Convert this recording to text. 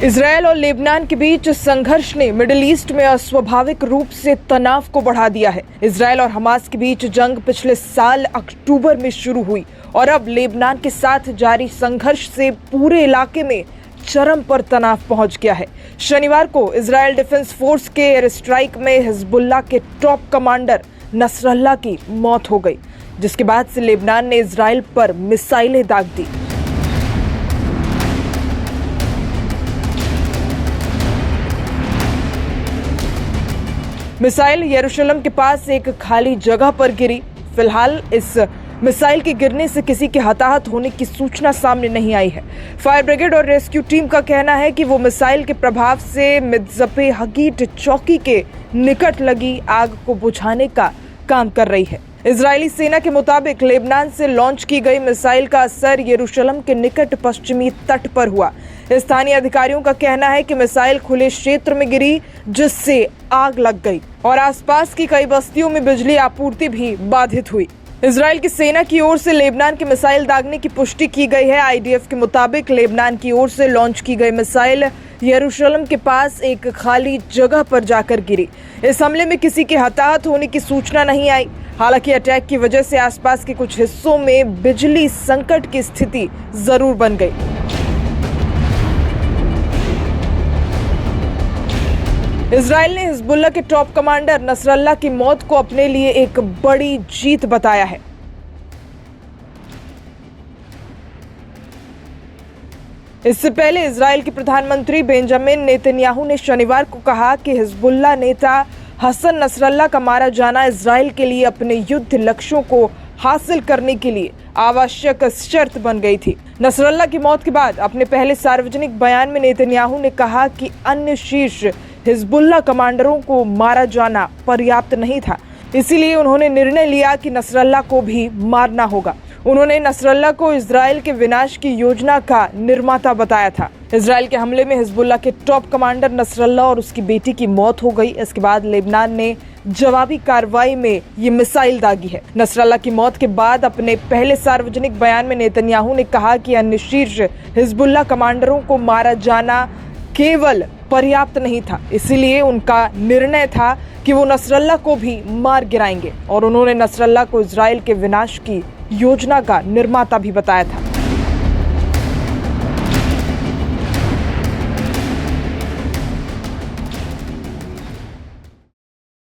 Israel और Lebanon के बीच संघर्ष ने मिडिल ईस्ट में अस्वाभाविक रूप से तनाव को बढ़ा दिया है। इजरायल और हमास के बीच जंग पिछले साल अक्टूबर में शुरू हुई और अब लेबनान के साथ जारी संघर्ष से पूरे इलाके में चरम पर तनाव पहुंच गया है। शनिवार को इजरायल डिफेंस फोर्स के एयर स्ट्राइक में हिजबुल्लाह के टॉप कमांडर नसरल्लाह की मौत हो गई, जिसके बाद से लेबनान ने इजरायल पर मिसाइलें दाग दी। मिसाइल यरूशलेम के पास एक खाली जगह पर गिरी। फिलहाल इस मिसाइल के गिरने से किसी के हताहत होने की सूचना सामने नहीं आई है। फायर ब्रिगेड और रेस्क्यू टीम का कहना है कि वो मिसाइल के प्रभाव से मित्ज़पे हकीट चौकी के निकट लगी आग को बुझाने का काम कर रही है। इजरायली सेना के मुताबिक लेबनान से लॉन्च की गई मिसाइल का असर यरूशलेम के निकट पश्चिमी तट पर हुआ। स्थानीय अधिकारियों का कहना है कि मिसाइल खुले क्षेत्र में गिरी, जिससे आग लग गई और आसपास की कई बस्तियों में बिजली आपूर्ति भी बाधित हुई। इजरायल की सेना की ओर से लेबनान के मिसाइल दागने की पुष्टि की गई है। आईडीएफ के मुताबिक लेबनान की ओर से लॉन्च की गई मिसाइल यरूशलेम के पास एक खाली जगह पर जाकर गिरी। इस हमले में किसी के हताहत होने की सूचना नहीं आई। हालांकि अटैक की वजह से आसपास के कुछ हिस्सों में बिजली संकट की स्थिति जरूर बन गई। इजरायल ने हिजबुल्लाह के टॉप कमांडर नसरल्लाह की मौत को अपने लिए एक बड़ी जीत बताया है। इससे पहले इजरायल के प्रधानमंत्री बेंजामिन नेतन्याहू ने शनिवार को कहा कि हिजबुल्लाह नेता हसन नसरल्लाह का मारा जाना इजरायल के लिए अपने युद्ध लक्ष्यों को हासिल करने के लिए आवश्यक शर्त बन गई थी। नसरल्लाह की मौत के बाद अपने पहले सार्वजनिक बयान में नेतन्याहू ने कहा कि अन्य शीर्ष हिजबुल्लाह कमांडरों को मारा जाना पर्याप्त नहीं था, इसीलिए उन्होंने निर्णय लिया कि नसरल्लाह को भी मारना होगा। उन्होंने नसरल्लाह को इजरायल के विनाश की योजना का निर्माता बताया था। इजरायल के हमले में हिजबुल्लाह के टॉप कमांडर नसरल्लाह और उसकी बेटी की मौत हो गई। इसके बाद लेबनान ने जवाबी कार्रवाई में ये मिसाइल दागी है। नसरल्लाह की मौत के बाद अपने पहले सार्वजनिक बयान में नेतन्याहू ने कहा कि अन्य शीर्ष हिजबुल्लाह कमांडरों को मारा जाना केवल पर्याप्त नहीं था, इसीलिए उनका निर्णय था कि वो नसरल्लाह को भी मार गिराएंगे और उन्होंने नसरल्लाह को इजरायल के विनाश की योजना का निर्माता भी बताया था।